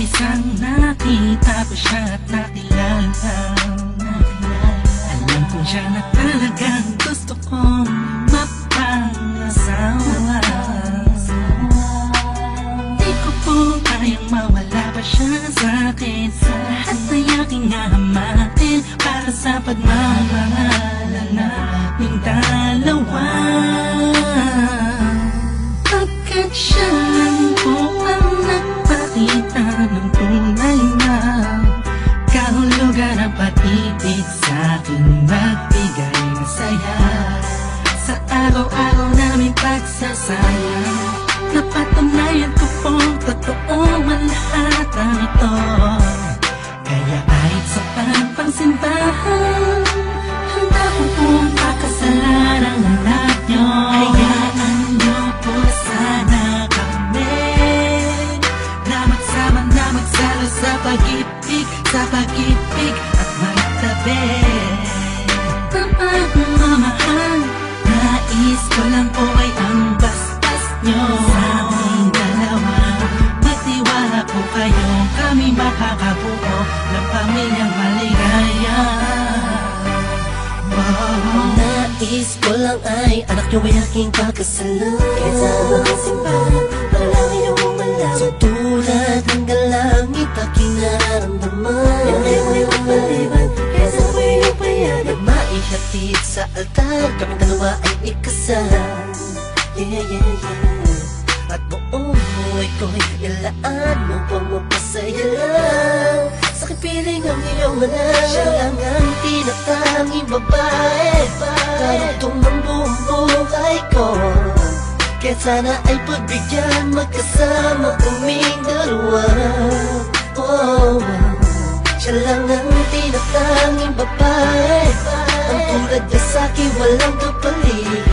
umpisang nakita ko siya at nakilala, alam ko siya na talagang gusto kong mapangasawa. Di ko po kayang mawala pa siya sa'kin, sa lahat ay aking hahamatin para sa pagmamahalan naming dalawa. Pagkat siya lang po ang nagpakita ng tunay na kahulugan ng pag-ibig sa'king magbigay ng saya sa araw-araw naming pagsasayang. Napatunayan ko pong totoo ang lahat ng ito, kaya kahit sa pagpangsimbahan handa ko pong pakasalan ang anak nyo. Hayaan nyo po sana kami na magsama na magsalo sa pag-ibig, sa pag-ibig at magtabi ng pagmamahal. Nais ko lang po ay ang basbas nyo sa aming dalawa. Magtiwala po kayo, kami makakabuo ng pamilyang maligaya. Nais ko lang ay anak nyo ay aking pagkasalan. Kaysa makasimbahan, panalangin nyo malaman. Sa tulad hanggang langit aking nararamdaman. Yan ay may kapaliban, kaysa ko yung payagan. Maihatid sa altar, kami dalawa ay ikasal. Yeah, yeah, yeah. At buong buhay ko'y ilaan mo pang mapasaya lang. Sa kipiling ang iyong anak, siya lang ang tinatanging babae. Karugtong ng buong buhay ko, kaya sana ay pagbigyan magkasama kaming dalawa. Oh, siya lang ang tinatanging babae, ang tulad niya sa'kin walang kapalit.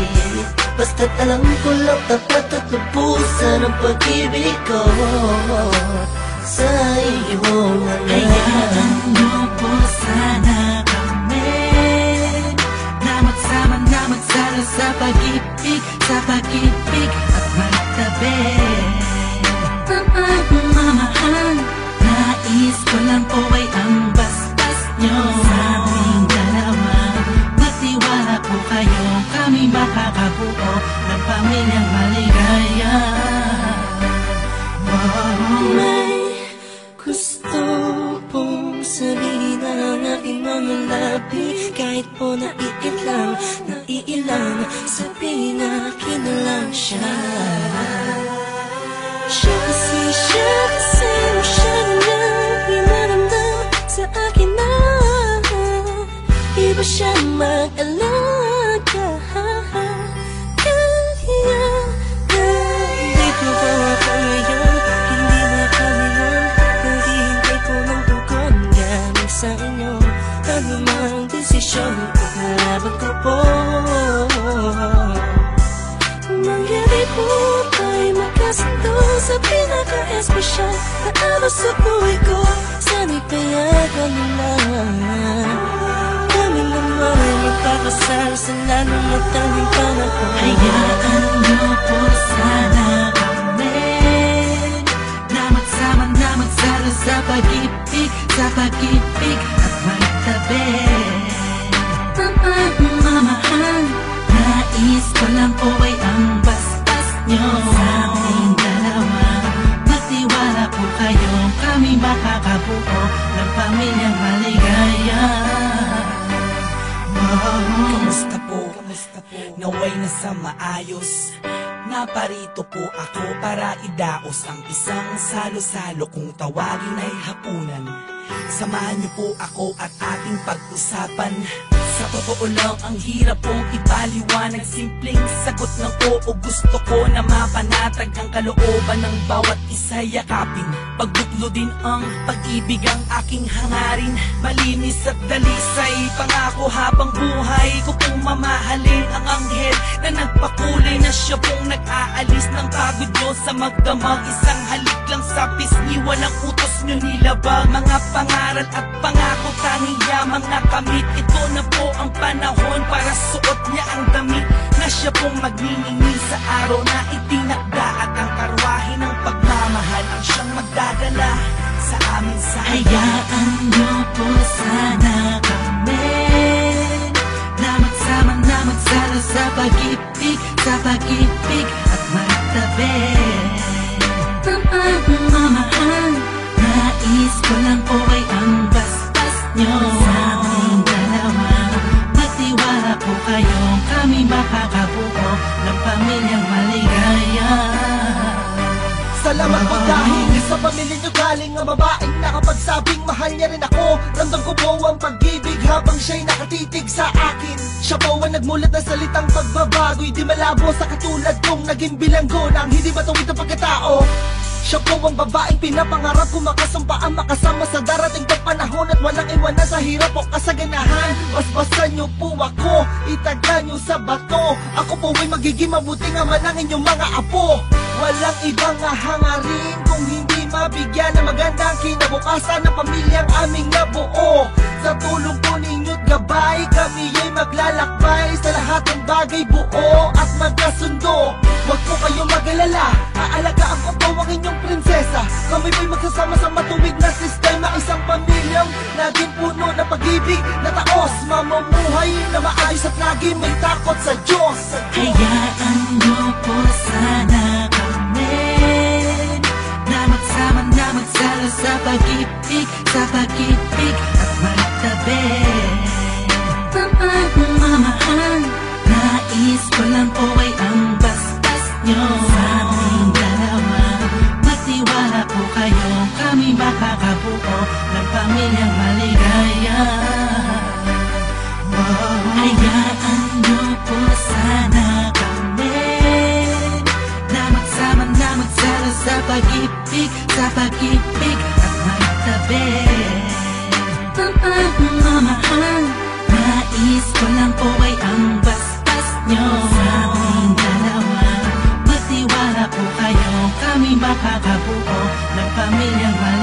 Basta't alam ko lang tapat at lubusan ang pag-ibig ko sa iyong anak. Hayaan nyo po sana kami na magsama na magsalo sa pag-ibig, sa pag-ibig at magtabi ng pagmamahal. Nais ko lang po ay ang basbas nyo sa aming dalawa. Magtiwala po kayo, kami makakabuo ng pamilyang maligaya. May gusto pong sabihin ang aking mga labi, kahit po naiilang, sabihin akin na lang siya. Siya kasi nang pinaramdam sa akin na iba siya mag-alaga. Dito ba ako ngayon? Hindi na kami lang naghihintay ko ng tugon galing sa inyo. Ano mang desisyon, ikalabag ko po. Mangyari po tayo magkasundo sa pinaka-espesyal na araw sa buhay ko. Sana'y payagan mo na kami naman ay magpapasal sa lalong matanging panahon. Hayaan nyo po sana kami na magsama na magsalo sa pag-ibig, sa pag-ibig at magtabi ng pagmamahal. Nais ko lang po ay ang basbas nyo sa aming dalawa. Magtiwala po kayo, kami makakabuo ng pamilyang maligaya. Kamusta po? Naway na sa maayos. Naparito po ako para idaos ang isang salo-salo kung tawagin ay hapunan. Samahan niyo po ako at ating pag-usapan. Sa totoo lang ang hirap pong ipaliwanag. Simpleng sagot ng oo, gusto ko na mapanatag ang kalooban ng bawat isa yakapin. Pagbuklo din ang pag-ibig ang aking hangarin. Malinis at dalisay, pangako habang buhay ko pong mamahalin ang anghel na nagpakulay na siya pong nag-aalis ng pagod nyo sa magdamag. Isang halik lang sa pisngi, walang utos nyo nilabag. Mga pangaral at pangako tanging yamang nakamit. Ito na po ang panahon para suot niya ang damit na siya pong magniningil sa araw na itinakda. At ang karwahe ng pagmamahal ang siyang magdadala sa amin sa Hayaan niyo po sana kami na magsama na magsalo sa pag-ibig at magtabi ng pagmamahal. Nais ko lang po ay ang bastas nyo sa aming dalawa. Magtiwala po kayo, kami makakabuo ng pamilyang maligaya. Salamat po dahil sa pamilya nyo galing ang babaeng nakapagsabing mahal niya rin ako. Ramdam ko po ang pag-ibig habang siya'y nakatitig sa akin. Siya po ang nagmulat ng salitang pagbabago'y di malabo sa katulad kong naging bilanggo ng hindi matuwid ang pagkatao. Siya po ang babaeng pinapangarap ko, makasumpa ang makasama sa darating na panahon at walang iwanan sa hirap o kasaganahan. Basbasan niyo po ako, itaga niyo sa bato. Ako po ay magiging mabuting ama ng inyong mga apo. Walang ibang hangarin kung hindi mabigyan ng magandang kinabukasan ng pamilyang aming nabuo. Sa tulong po ninyo't gabay, kami ay maglalakbay sa lahat ng bagay, buo at magkasundo. Huwag po kayong mag-alala, aalagaan ko po ang inyong prinsesa. Kami po'y magsasama sa matuwid na sistema, isang pamilyang naging puno ng pag-ibig na taos, mamumuhay na maayos at lagi may takot sa Diyos. Hayaan niyo po sana kami na magsama na magsalo sa pag-ibig at magtabi ng pagmamahal. Nais ko lang po ay ang bastas nyo sa aming dalawa. Magtiwala po kayo, kami makakabuo ng pamilyang maligaya. Hayaan niyo po sana kami na magsama na magsalo sa pag-ibig at magtabi ng pagmamahal. Nais ko lang po ay ang bastas nyo sa aming dalawa. Magtiwala po kayo, kami makakabuo ng pamilyang maligaya.